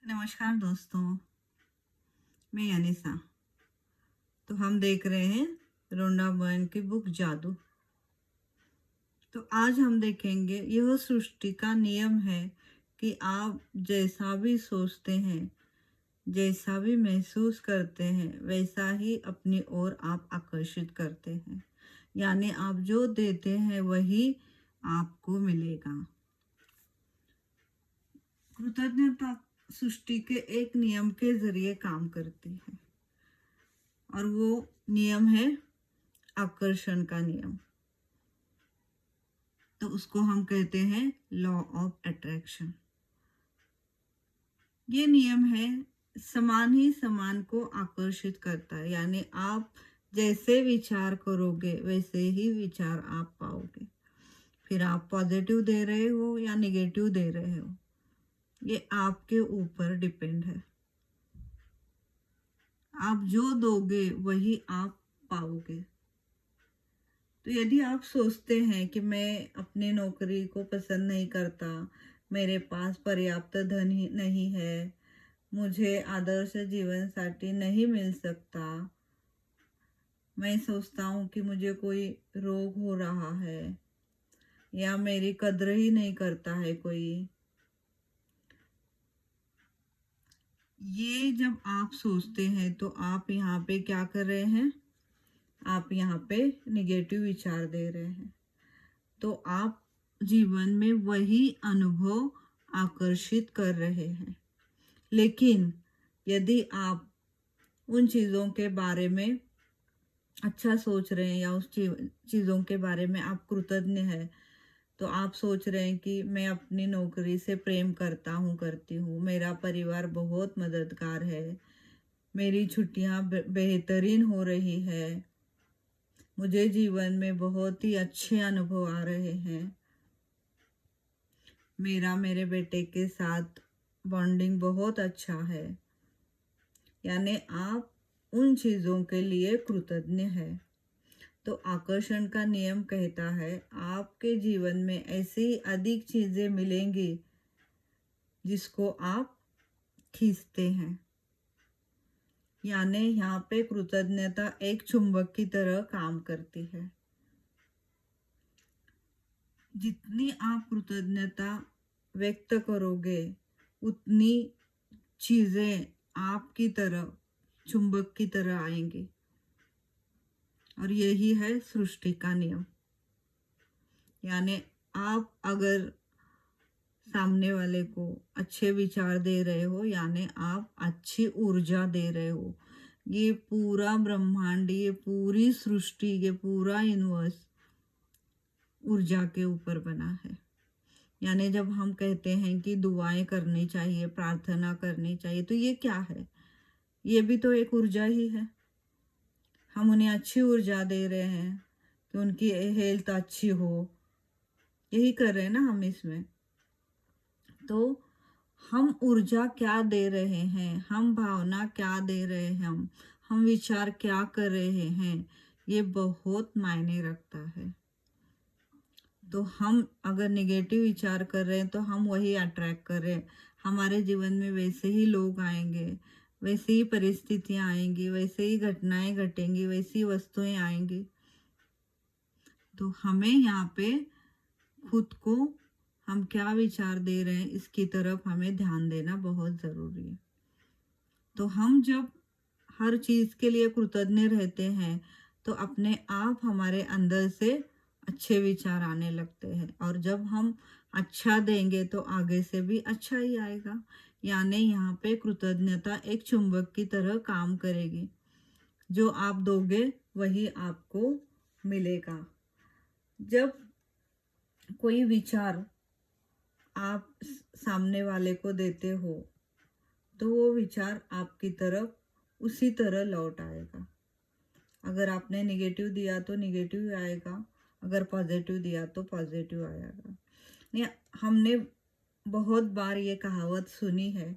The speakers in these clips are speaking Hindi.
नमस्कार दोस्तों, मैं अनिसा। तो हम देख रहे हैं रोंडा बर्न की बुक जादू। तो आज हम देखेंगे यह सृष्टि का नियम है कि आप जैसा भी सोचते हैं, जैसा भी महसूस करते हैं, वैसा ही अपनी ओर आप आकर्षित करते हैं। यानी आप जो देते हैं वही आपको मिलेगा। कृतज्ञता सृष्टि के एक नियम के जरिए काम करती है और वो नियम है आकर्षण का नियम। तो उसको हम कहते हैं लॉ ऑफ अट्रैक्शन। ये नियम है समान ही समान को आकर्षित करता है। यानी आप जैसे विचार करोगे वैसे ही विचार आप पाओगे। फिर आप पॉजिटिव दे रहे हो या निगेटिव दे रहे हो, ये आपके ऊपर डिपेंड है। आप जो दोगे वही आप पाओगे। तो यदि आप सोचते हैं कि मैं अपनी नौकरी को पसंद नहीं करता, मेरे पास पर्याप्त धन ही नहीं है, मुझे आदर्श जीवन साथी नहीं मिल सकता, मैं सोचता हूँ कि मुझे कोई रोग हो रहा है या मेरी कद्र ही नहीं करता है कोई, ये जब आप सोचते हैं तो आप यहाँ पे क्या कर रहे हैं? आप यहाँ पे निगेटिव विचार दे रहे हैं। तो आप जीवन में वही अनुभव आकर्षित कर रहे हैं। लेकिन यदि आप उन चीज़ों के बारे में अच्छा सोच रहे हैं या उस चीज़ों के बारे में आप कृतज्ञ हैं, तो आप सोच रहे हैं कि मैं अपनी नौकरी से प्रेम करता हूँ, करती हूँ, मेरा परिवार बहुत मददगार है, मेरी छुट्टियाँ बेहतरीन हो रही है, मुझे जीवन में बहुत ही अच्छे अनुभव आ रहे हैं, मेरा मेरे बेटे के साथ बॉन्डिंग बहुत अच्छा है। यानी आप उन चीज़ों के लिए कृतज्ञ है। तो आकर्षण का नियम कहता है आपके जीवन में ऐसी अधिक चीज़ें मिलेंगी जिसको आप खींचते हैं। यानी यहाँ पे कृतज्ञता एक चुंबक की तरह काम करती है। जितनी आप कृतज्ञता व्यक्त करोगे उतनी चीज़ें आपकी तरह चुंबक की तरह आएंगी। और यही है सृष्टि का नियम। यानी आप अगर सामने वाले को अच्छे विचार दे रहे हो, यानी आप अच्छी ऊर्जा दे रहे हो। ये पूरा ब्रह्मांड, ये पूरी सृष्टि, ये पूरा यूनिवर्स ऊर्जा के ऊपर बना है। यानी जब हम कहते हैं कि दुआएं करनी चाहिए, प्रार्थना करनी चाहिए, तो ये क्या है? ये भी तो एक ऊर्जा ही है। हम उन्हें अच्छी ऊर्जा दे रहे हैं कि उनकी हेल्थ अच्छी हो, यही कर रहे हैं ना हम इसमें। तो हम ऊर्जा क्या दे रहे हैं, हम भावना क्या दे रहे हैं, हम विचार क्या कर रहे हैं, ये बहुत मायने रखता है। तो हम अगर निगेटिव विचार कर रहे हैं तो हम वही अट्रैक्ट कर रहे हैं। हमारे जीवन में वैसे ही लोग आएंगे, वैसे ही परिस्थितियां आएंगी, वैसे ही घटनाएं घटेंगी, वैसी वस्तुएं आएंगी। तो हमें यहाँ पे खुद को हम क्या विचार दे रहे हैं इसकी तरफ हमें ध्यान देना बहुत ज़रूरी है। तो हम जब हर चीज़ के लिए कृतज्ञ रहते हैं तो अपने आप हमारे अंदर से अच्छे विचार आने लगते हैं। और जब हम अच्छा देंगे तो आगे से भी अच्छा ही आएगा। यानी यहाँ पे कृतज्ञता एक चुंबक की तरह काम करेगी। जो आप दोगे वही आपको मिलेगा। जब कोई विचार आप सामने वाले को देते हो तो वो विचार आपकी तरफ उसी तरह लौट आएगा। अगर आपने निगेटिव दिया तो निगेटिव आएगा, अगर पॉजिटिव दिया तो पॉजिटिव आएगा। नहीं, हमने बहुत बार ये कहावत सुनी है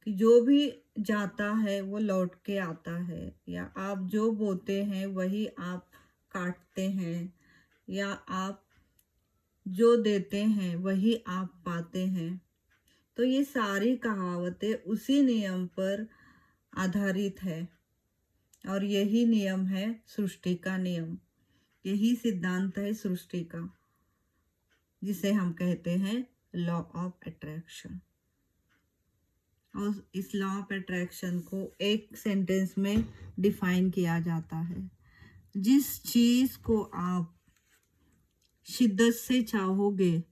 कि जो भी जाता है वो लौट के आता है, या आप जो बोते हैं वही आप काटते हैं, या आप जो देते हैं वही आप पाते हैं। तो ये सारी कहावतें उसी नियम पर आधारित है और यही नियम है सृष्टि का नियम। यही सिद्धांत है सृष्टि का, जिसे हम कहते हैं लॉ ऑफ अट्रैक्शन। और इस लॉ ऑफ अट्रैक्शन को एक सेंटेंस में डिफाइन किया जाता है। जिस चीज को आप शिद्दत से चाहोगे,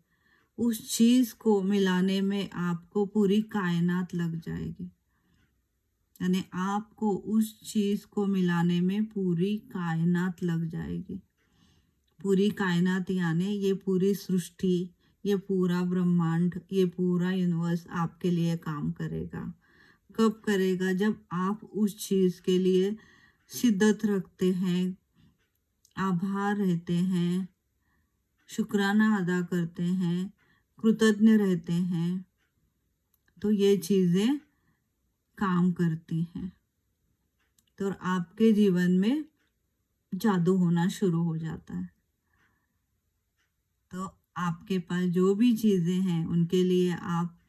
उस चीज को मिलाने में आपको पूरी कायनात लग जाएगी। यानी आपको उस चीज को मिलाने में पूरी कायनात लग जाएगी। पूरी कायनात यानी ये पूरी सृष्टि, ये पूरा ब्रह्मांड, ये पूरा यूनिवर्स आपके लिए काम करेगा। कब करेगा? जब आप उस चीज के लिए शिद्दत रखते हैं, आभार रहते हैं, शुक्राना अदा करते हैं, कृतज्ञ रहते हैं, तो ये चीजें काम करती हैं। तो आपके जीवन में जादू होना शुरू हो जाता है। तो आपके पास जो भी चीजें हैं उनके लिए आप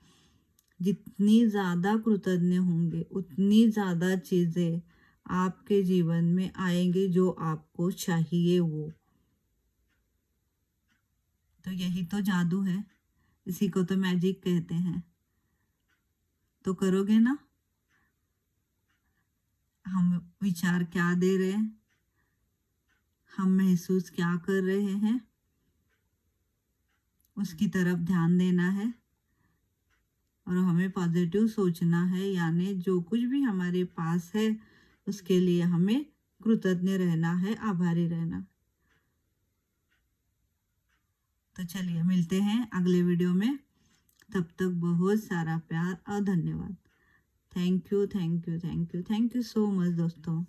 जितनी ज्यादा कृतज्ञ होंगे, उतनी ज्यादा चीजें आपके जीवन में आएंगी जो आपको चाहिए वो। तो यही तो जादू है, इसी को तो मैजिक कहते हैं। तो करोगे ना? हम विचार क्या दे रहे हैं, हम महसूस क्या कर रहे हैं, उसकी तरफ ध्यान देना है और हमें पॉजिटिव सोचना है। यानी जो कुछ भी हमारे पास है उसके लिए हमें कृतज्ञ रहना है, आभारी रहना। तो चलिए मिलते हैं अगले वीडियो में। तब तक बहुत सारा प्यार और धन्यवाद। Thank you, thank you, thank you, thank you so much दोस्तों।